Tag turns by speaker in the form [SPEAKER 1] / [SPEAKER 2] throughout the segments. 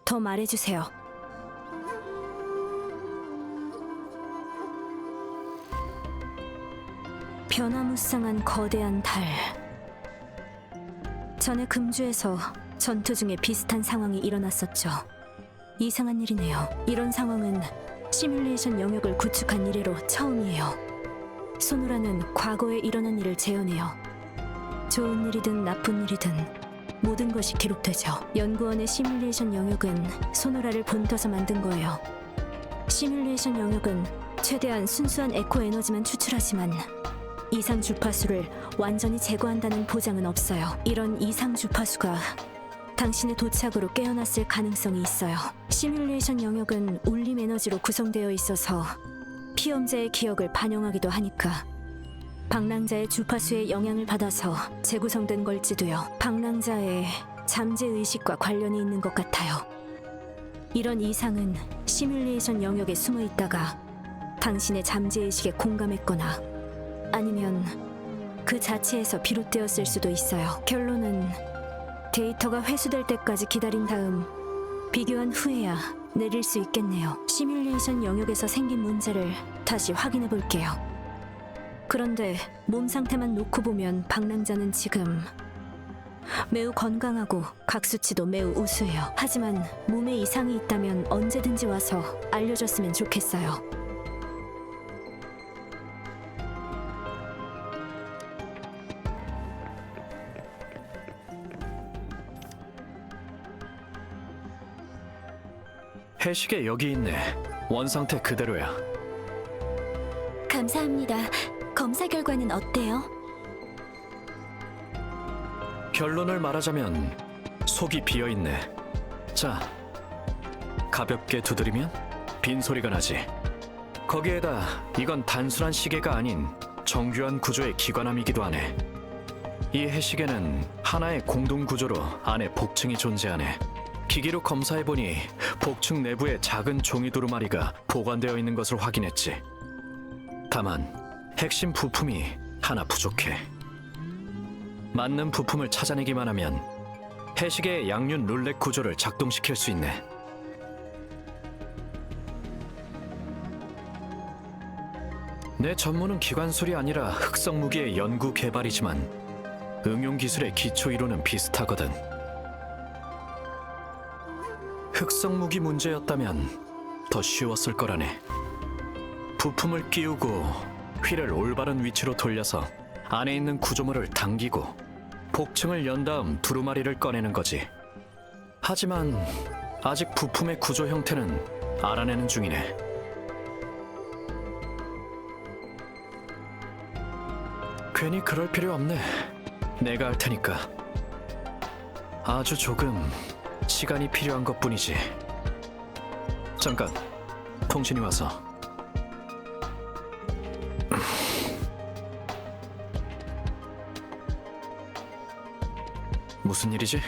[SPEAKER 1] 더 말해주세요. 변화무쌍한 거대한 달. 전에 금주에서 전투 중에 비슷한 상황이 일어났었죠. 이상한 일이네요. 이런 상황은 시뮬레이션 영역을 구축한 이래로 처음이에요. 소노라는 과거에 일어난 일을 재현해요. 좋은 일이든 나쁜 일이든 모든 것이 기록되죠. 연구원의 시뮬레이션 영역은 소노라를 본떠서 만든 거예요. 시뮬레이션 영역은 최대한 순수한 에코 에너지만 추출하지만 이상 주파수를 완전히 제거한다는 보장은 없어요. 이런 이상 주파수가 당신의 도착으로 깨어났을 가능성이 있어요. 시뮬레이션 영역은 울림 에너지로 구성되어 있어서 피험자의 기억을 반영하기도 하니까 방랑자의 주파수에 영향을 받아서 재구성된 걸지도요. 방랑자의 잠재의식과 관련이 있는 것 같아요. 이런 이상은 시뮬레이션 영역에 숨어 있다가 당신의 잠재의식에 공감했거나 아니면 그 자체에서 비롯되었을 수도 있어요. 결론은 데이터가 회수될 때까지 기다린 다음 비교한 후에야 내릴 수 있겠네요. 시뮬레이션 영역에서 생긴 문제를 다시 확인해 볼게요. 그런데 몸 상태만 놓고 보면 방랑자는 지금 매우 건강하고 각 수치도 매우 우수해요. 하지만 몸에 이상이 있다면 언제든지 와서 알려줬으면 좋겠어요.
[SPEAKER 2] 해시계 여기 있네. 원상태 그대로야.
[SPEAKER 1] 감사합니다. 검사 결과는 어때요?
[SPEAKER 2] 결론을 말하자면 속이 비어있네. 자, 가볍게 두드리면 빈소리가 나지. 거기에다 이건 단순한 시계가 아닌 정교한 구조의 기관함이기도 하네. 이 해시계는 하나의 공동 구조로 안에 복층이 존재하네. 기기로 검사해보니 복층 내부에 작은 종이 두루마리가 보관되어 있는 것을 확인했지. 다만 핵심 부품이 하나 부족해. 맞는 부품을 찾아내기만 하면 해시계의 양륜 룰렛 구조를 작동시킬 수 있네. 내 전문은 기관술이 아니라 흑성 무기의 연구 개발이지만 응용 기술의 기초 이론은 비슷하거든. 흑성 무기 문제였다면 더 쉬웠을 거라네. 부품을 끼우고 휠을 올바른 위치로 돌려서 안에 있는 구조물을 당기고 복층을 연 다음 두루마리를 꺼내는 거지. 하지만 아직 부품의 구조 형태는 알아내는 중이네. 괜히 그럴 필요 없네. 내가 할 테니까. 아주 조금 시간이 필요한 것뿐이지. 잠깐, 통신이 와서. 무슨 일이지?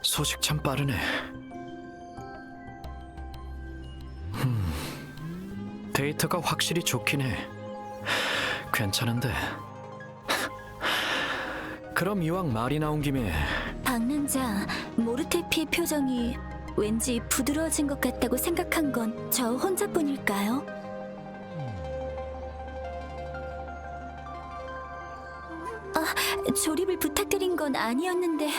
[SPEAKER 2] 소식 참 빠르네. 데이터가 확실히 좋긴 해. 괜찮은데. 그럼 이왕 말이 나온 김에
[SPEAKER 1] 방랑자 모르테피의 표정이 왠지 부드러워진 것 같다고 생각한 건 저 혼자뿐일까요? 조립을 부탁드린 건 아니었는데.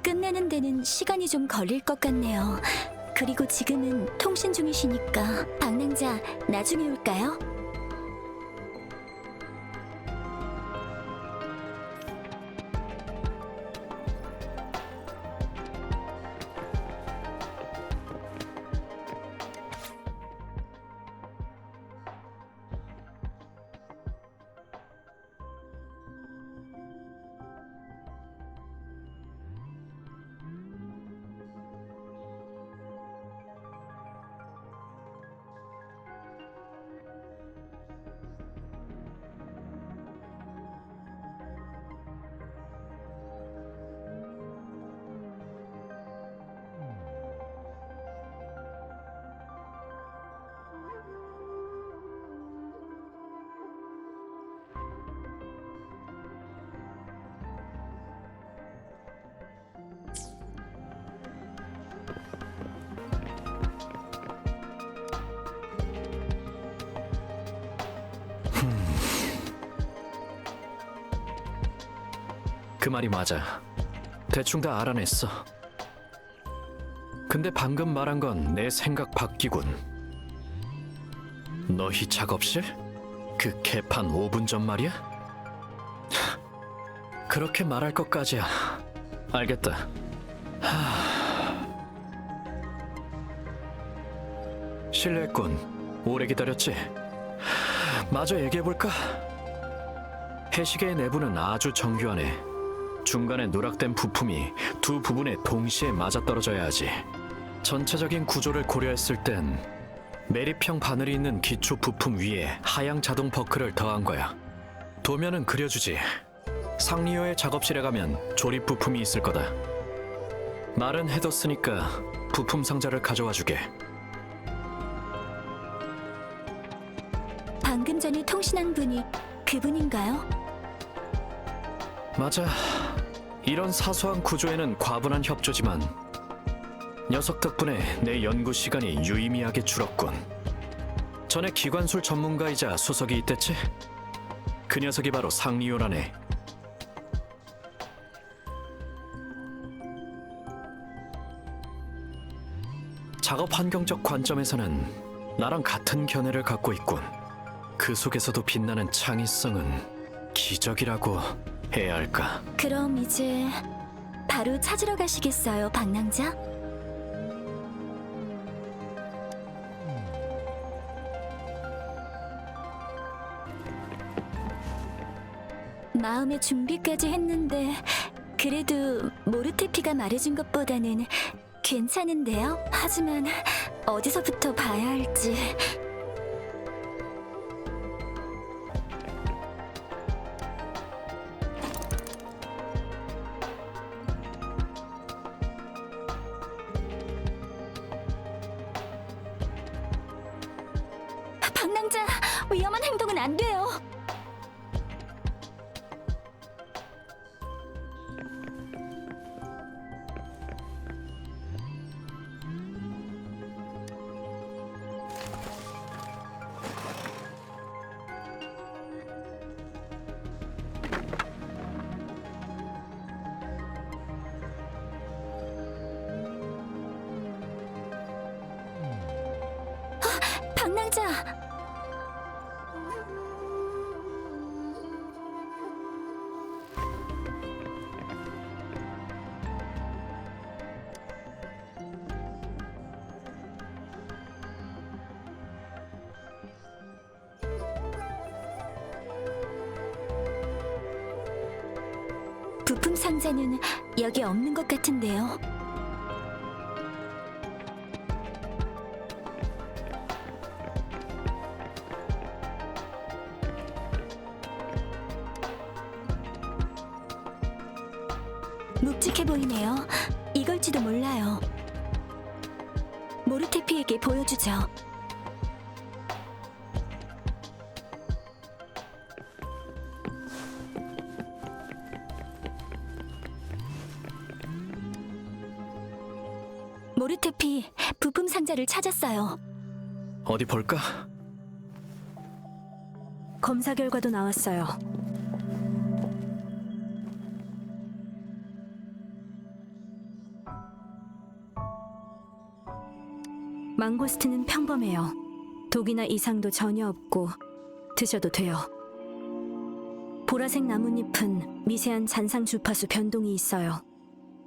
[SPEAKER 1] 끝내는 데는 시간이 좀 걸릴 것 같네요. 그리고 지금은 통신 중이시니까 방랑자 나중에 올까요?
[SPEAKER 2] 그 말이 맞아. 대충 다 알아냈어. 근데 방금 말한 건 내 생각 바뀌군. 너희 작업실? 그 개판 5분 전 말이야? 그렇게 말할 것까지야. 알겠다. 실례했군. 오래 기다렸지? 마저 얘기해볼까? 해시계의 내부는 아주 정교하네. 중간에 누락된 부품이 두 부분에 동시에 맞아떨어져야 하지. 전체적인 구조를 고려했을 땐 매립형 바늘이 있는 기초 부품 위에 하향 자동 버클을 더한 거야. 도면은 그려주지. 상리호의 작업실에 가면 조립 부품이 있을 거다. 말은 해뒀으니까 부품 상자를 가져와 주게.
[SPEAKER 1] 방금 전에 통신한 분이 그분인가요?
[SPEAKER 2] 맞아. 이런 사소한 구조에는 과분한 협조지만 녀석 덕분에 내 연구 시간이 유의미하게 줄었군. 전에 기관술 전문가이자 수석이 있댔지? 그 녀석이 바로 상리호라네. 작업 환경적 관점에서는 나랑 같은 견해를 갖고 있군. 그 속에서도 빛나는 창의성은 기적이라고 해야 할까?
[SPEAKER 1] 그럼 이제 바로 찾으러 가시겠어요, 방랑자? 마음의 준비까지 했는데 그래도 모르테피가 말해준 것보다는 괜찮은데요? 하지만 어디서부터 봐야 할지... 방랑자, 위험한 행동은 안 돼요. 방랑자! 부품 상자는 여기 없는 것 같은데요. 묵직해 보이네요. 이걸지도 몰라요. 모르테피에게 보여주죠. 모르테피, 부품 상자를 찾았어요.
[SPEAKER 2] 어디 볼까?
[SPEAKER 1] 검사 결과도 나왔어요. 망고스틴은 평범해요. 독이나 이상도 전혀 없고 드셔도 돼요. 보라색 나뭇잎은 미세한 잔상 주파수 변동이 있어요.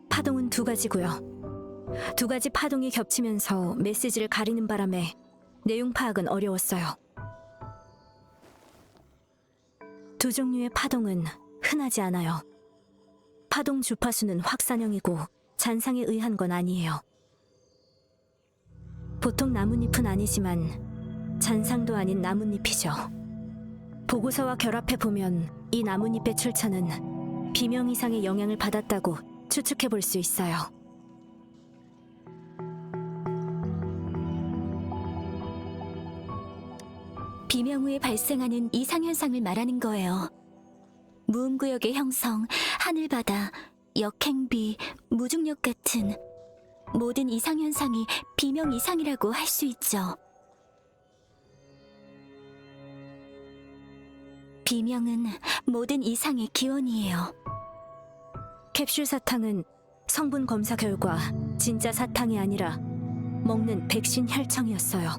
[SPEAKER 1] 파동은 두 가지고요. 두 가지 파동이 겹치면서 메시지를 가리는 바람에 내용 파악은 어려웠어요. 두 종류의 파동은 흔하지 않아요. 파동 주파수는 확산형이고 잔상에 의한 건 아니에요. 보통 나뭇잎은 아니지만 잔상도 아닌 나뭇잎이죠. 보고서와 결합해보면 이 나뭇잎의 출처는 비명 이상의 영향을 받았다고 추측해볼 수 있어요. 비명 후에 발생하는 이상현상을 말하는 거예요. 무음구역의 형성, 하늘바다, 역행비, 무중력 같은 모든 이상현상이 비명 이상이라고 할 수 있죠. 비명은 모든 이상의 기원이에요. 캡슐 사탕은 성분 검사 결과 진짜 사탕이 아니라 먹는 백신 혈청이었어요.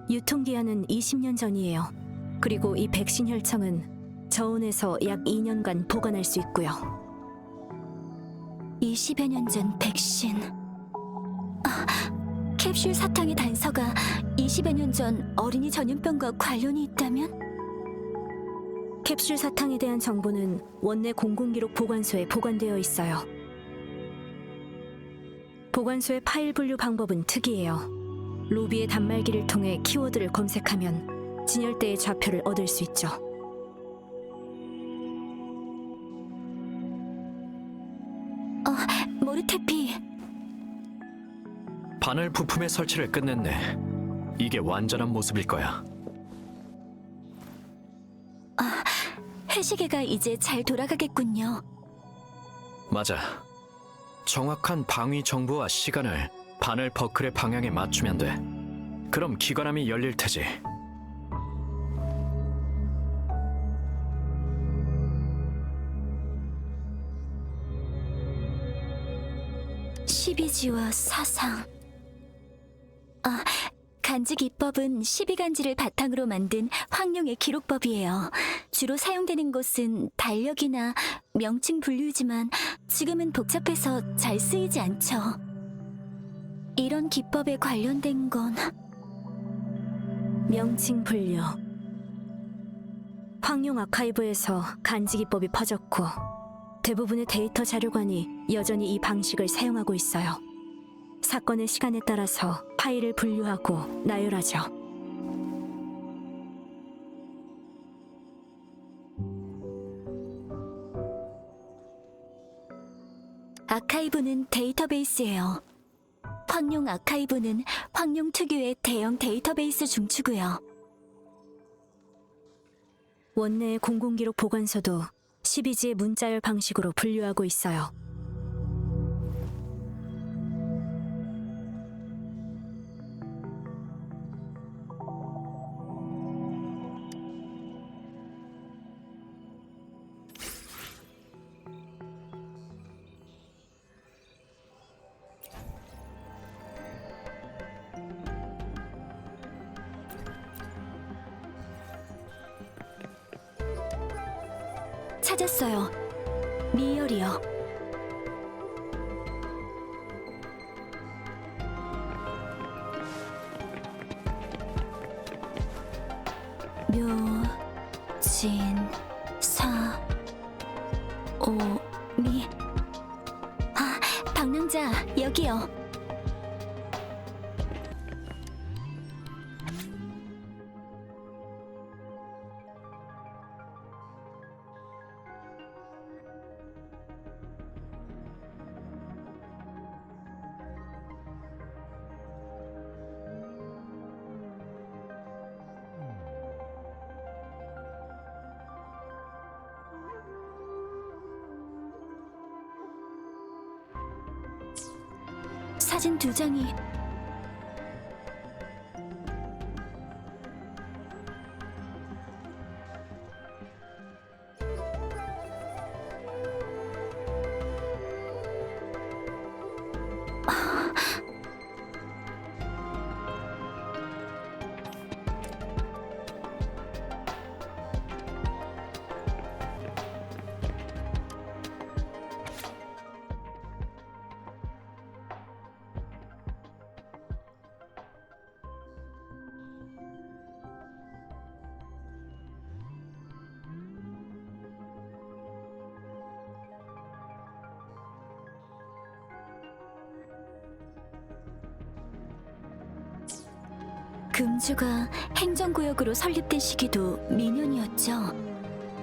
[SPEAKER 1] 유통기한은 20년 전이에요. 그리고 이 백신 혈청은 저온에서 약 2년간 보관할 수 있고요. 20여 년 전 백신. 캡슐 사탕의 단서가 20여 년 전 어린이 전염병과 관련이 있다면? 캡슐 사탕에 대한 정보는 원내 공공기록 보관소에 보관되어 있어요. 보관소의 파일 분류 방법은 특이해요. 로비의 단말기를 통해 키워드를 검색하면 진열대의 좌표를 얻을 수 있죠. 모르테피.
[SPEAKER 2] 바늘 부품의 설치를 끝냈네. 이게 완전한 모습일 거야.
[SPEAKER 1] 해시계가 이제 잘 돌아가겠군요.
[SPEAKER 2] 맞아. 정확한 방위 정보와 시간을 바늘 버클의 방향에 맞추면 돼. 그럼 기관함이 열릴 테지.
[SPEAKER 1] 십이지와 사상. 간지 기법은 12간지를 바탕으로 만든 황룡의 기록법이에요. 주로 사용되는 것은 달력이나 명칭 분류지만 지금은 복잡해서 잘 쓰이지 않죠. 이런 기법에 관련된 건 명칭 분류. 황룡 아카이브에서 간지 기법이 퍼졌고 대부분의 데이터 자료관이 여전히 이 방식을 사용하고 있어요. 사건의 시간에 따라서 파일을 분류하고 나열하죠. 아카이브는 데이터베이스예요. 황룡 아카이브는 황룡 특유의 대형 데이터베이스 중추고요. 원내의 공공기록 보관소도 12지의 문자열 방식으로 분류하고 있어요. 찾았어요. 미열이요. 묘, 진, 사, 오, 미. 방랑자, 여기요. 사진 2장이 금주가 행정구역으로 설립된 시기도 미년이었죠.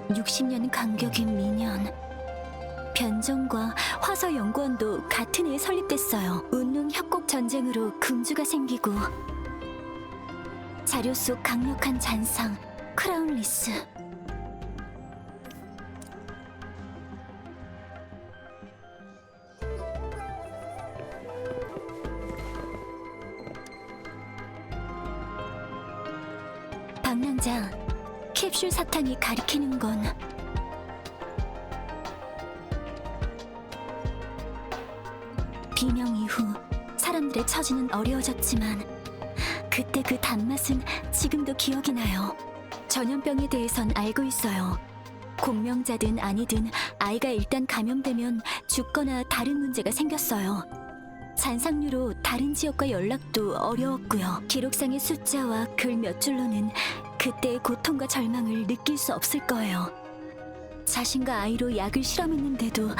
[SPEAKER 1] 60년 간격인 미년. 변정과 화서연구원도 같은 해에 설립됐어요. 운릉 협곡 전쟁으로 금주가 생기고 자료 속 강력한 잔상 크라운 리스. 방랑자, 캡슐 사탕이 가리키는 건
[SPEAKER 3] 비명 이후 사람들의 처지는 어려워졌지만 그때 그 단맛은 지금도 기억이 나요. 전염병에 대해선 알고 있어요. 공명자든 아니든 아이가 일단 감염되면 죽거나 다른 문제가 생겼어요. 잔상류로 다른 지역과 연락도 어려웠고요. 기록상의 숫자와 글 몇 줄로는 그때의 고통과 절망을 느낄 수 없을 거예요. 자신과 아이로 약을 실험했는데도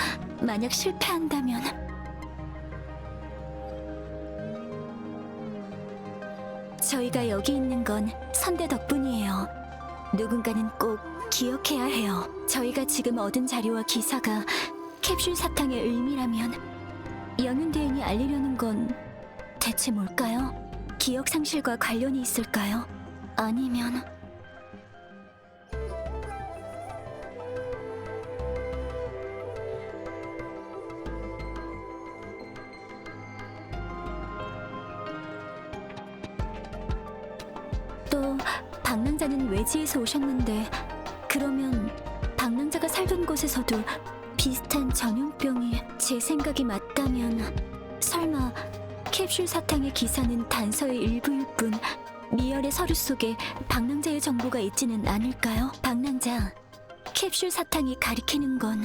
[SPEAKER 3] 만약 실패한다면 저희가 여기 있는 건 선대 덕분이에요. 누군가는 꼭 기억해야 해요. 저희가 지금 얻은 자료와 기사가 캡슐 사탕의 의미라면 영윤대인이 알리려는 건 대체 뭘까요? 기억 상실과 관련이 있을까요? 아니면 또 방랑자는 외지에서 오셨는데 그러면 방랑자가 살던 곳에서도 비슷한 전염병이 제 생각이 맞다면 설마 캡슐 사탕의 기사는 단서의 일부일 뿐 미열의 서류 속에 방랑자의 정보가 있지는 않을까요? 방랑자, 캡슐 사탕이 가리키는 건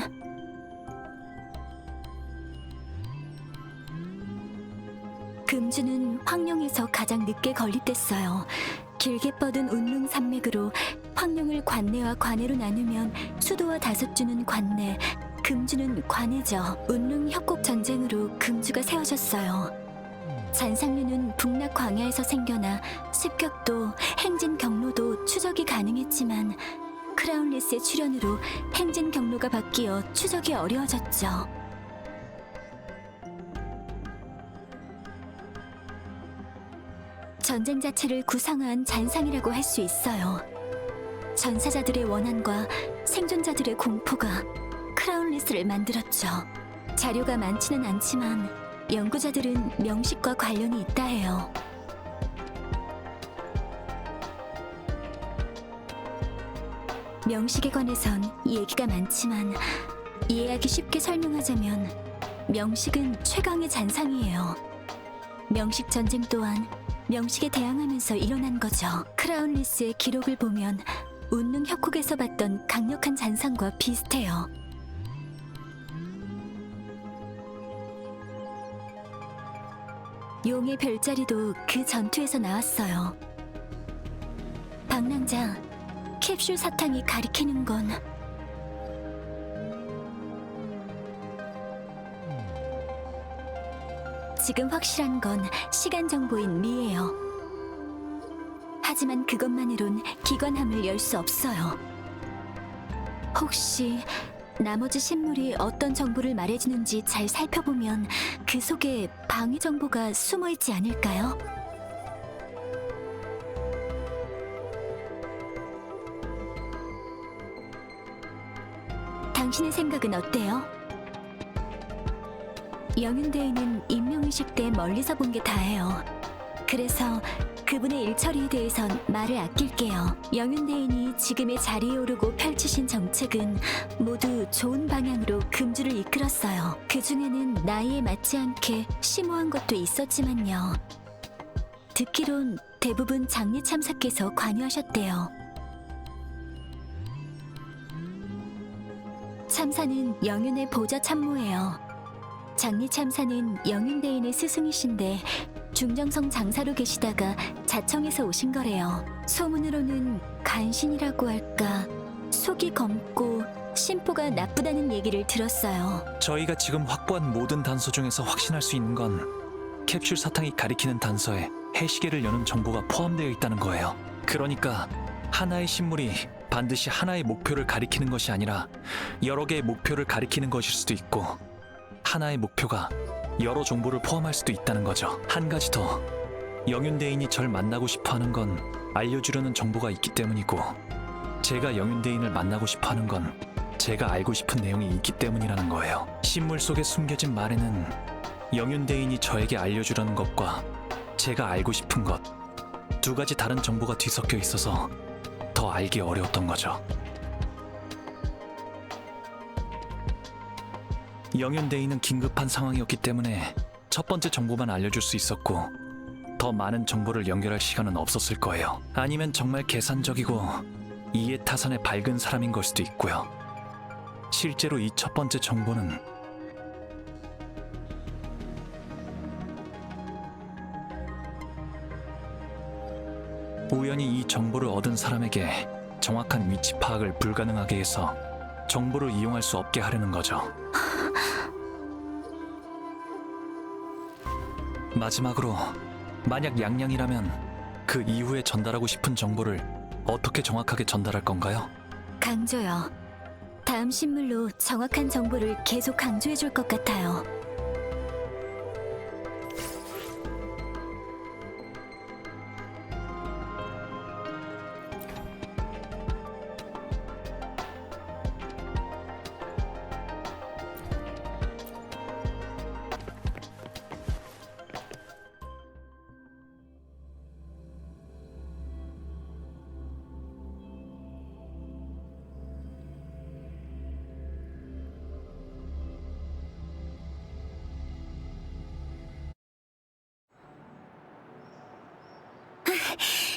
[SPEAKER 3] 금주는 황룡에서 가장 늦게 건립됐어요. 길게 뻗은 운릉 산맥으로 황룡을 관내와 관해로 나누면 수도와 다섯주는 관내, 금주는 관해죠. 운릉 협곡 전쟁으로 금주가 세워졌어요. 잔상류는 북락 광야에서 생겨나 습격도 행진 경로도 추적이 가능했지만 크라운리스의 출현으로 행진 경로가 바뀌어 추적이 어려워졌죠. 전쟁 자체를 구상한 잔상이라고 할 수 있어요. 전사자들의 원한과 생존자들의 공포가 크라운리스를 만들었죠. 자료가 많지는 않지만 연구자들은 명식과 관련이 있다 해요. 명식에 관해선 얘기가 많지만 이해하기 쉽게 설명하자면 명식은 최강의 잔상이에요. 명식 전쟁 또한 명식에 대항하면서 일어난 거죠. 크라운리스의 기록을 보면 운릉 협곡에서 봤던 강력한 잔상과 비슷해요. 용의 별자리도 그 전투에서 나왔어요. 방랑자, 캡슐 사탕이 가리키는 건 지금 확실한 건 시간 정보인 미예요. 하지만 그것만으론 기관함을 열 수 없어요. 혹시 나머지 신물이 어떤 정보를 말해주는지 잘 살펴보면 그 속에 방위 정보가 숨어있지 않을까요? 당신의 생각은 어때요? 영윤대인은 임명의식 때 멀리서 본 게 다예요. 그래서 그분의 일처리에 대해선 말을 아낄게요. 영윤대인이 지금의 자리에 오르고 펼치신 정책은 모두 좋은 방향으로 금주를 이끌었어요. 그 중에는 나이에 맞지 않게 심오한 것도 있었지만요. 듣기론 대부분 장례 참사께서 관여하셨대요. 참사는 영윤의 보좌 참모예요. 장례 참사는 영윤대인의 스승이신데 중정성 장사로 계시다가 자청해서 오신 거래요. 소문으로는 간신이라고 할까 속이 검고 심보가 나쁘다는 얘기를 들었어요.
[SPEAKER 4] 저희가 지금 확보한 모든 단서 중에서 확신할 수 있는 건 캡슐 사탕이 가리키는 단서에 해시계를 여는 정보가 포함되어 있다는 거예요. 그러니까 하나의 신물이 반드시 하나의 목표를 가리키는 것이 아니라 여러 개의 목표를 가리키는 것일 수도 있고 하나의 목표가 여러 정보를 포함할 수도 있다는 거죠. 한 가지 더, 영윤대인이 절 만나고 싶어하는 건 알려주려는 정보가 있기 때문이고 제가 영윤대인을 만나고 싶어하는 건 제가 알고 싶은 내용이 있기 때문이라는 거예요. 신물 속에 숨겨진 말에는 영윤대인이 저에게 알려주려는 것과 제가 알고 싶은 것 두 가지 다른 정보가 뒤섞여 있어서 더 알기 어려웠던 거죠. 영윤대인은 긴급한 상황이었기 때문에 첫 번째 정보만 알려줄 수 있었고 더 많은 정보를 연결할 시간은 없었을 거예요. 아니면 정말 계산적이고 이해타산에 밝은 사람인 걸 수도 있고요. 실제로 이 첫 번째 정보는 우연히 이 정보를 얻은 사람에게 정확한 위치 파악을 불가능하게 해서 정보를 이용할 수 없게 하려는 거죠. 마지막으로 만약 양양이라면 그 이후에 전달하고 싶은 정보를 어떻게 정확하게 전달할 건가요?
[SPEAKER 3] 강조요. 다음 신물로 정확한 정보를 계속 강조해 줄 것 같아요.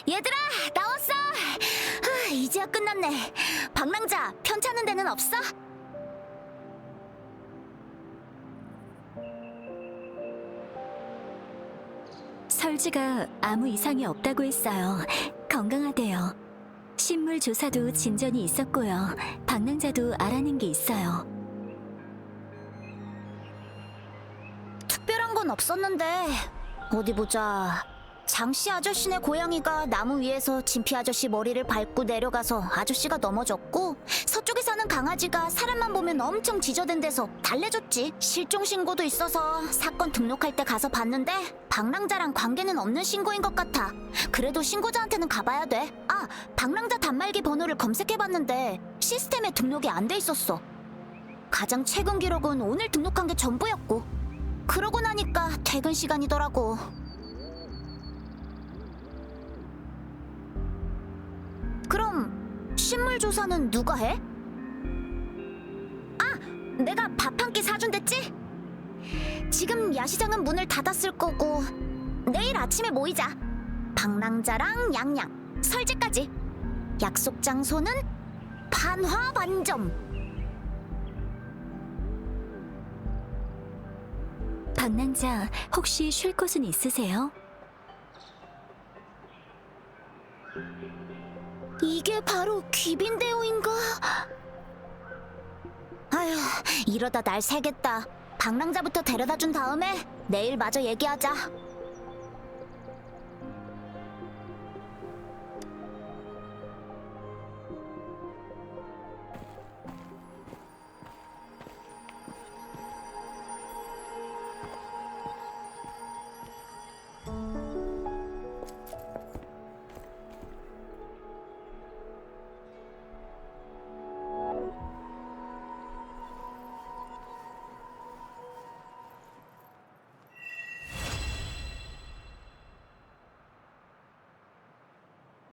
[SPEAKER 5] 얘들아, 나왔어! 이제야 끝났네. 방랑자, 편찮은 데는 없어?
[SPEAKER 3] 설지가 아무 이상이 없다고 했어요. 건강하대요. 신물 조사도 진전이 있었고요. 방랑자도 알아낸 게 있어요.
[SPEAKER 5] 특별한 건 없었는데 어디 보자. 장씨 아저씨네 고양이가 나무 위에서 진피 아저씨 머리를 밟고 내려가서 아저씨가 넘어졌고, 서쪽에 사는 강아지가 사람만 보면 엄청 지저댄 데서 달래줬지. 실종 신고도 있어서 사건 등록할 때 가서 봤는데 방랑자랑 관계는 없는 신고인 것 같아. 그래도 신고자한테는 가봐야 돼. 아, 방랑자 단말기 번호를 검색해봤는데 시스템에 등록이 안 돼 있었어. 가장 최근 기록은 오늘 등록한 게 전부였고, 그러고 나니까 퇴근 시간이더라고. 그럼 신물 조사는 누가 해? 아, 내가 밥 한 끼 사준댔지? 지금 야시장은 문을 닫았을 거고 내일 아침에 모이자. 방랑자랑 양양, 설지까지. 약속 장소는 반화반점.
[SPEAKER 3] 방랑자, 혹시 쉴 곳은 있으세요?
[SPEAKER 5] 이게 바로 귀빈대오인가? 아휴, 이러다 날 새겠다. 방랑자부터 데려다 준 다음에 내일 마저 얘기하자.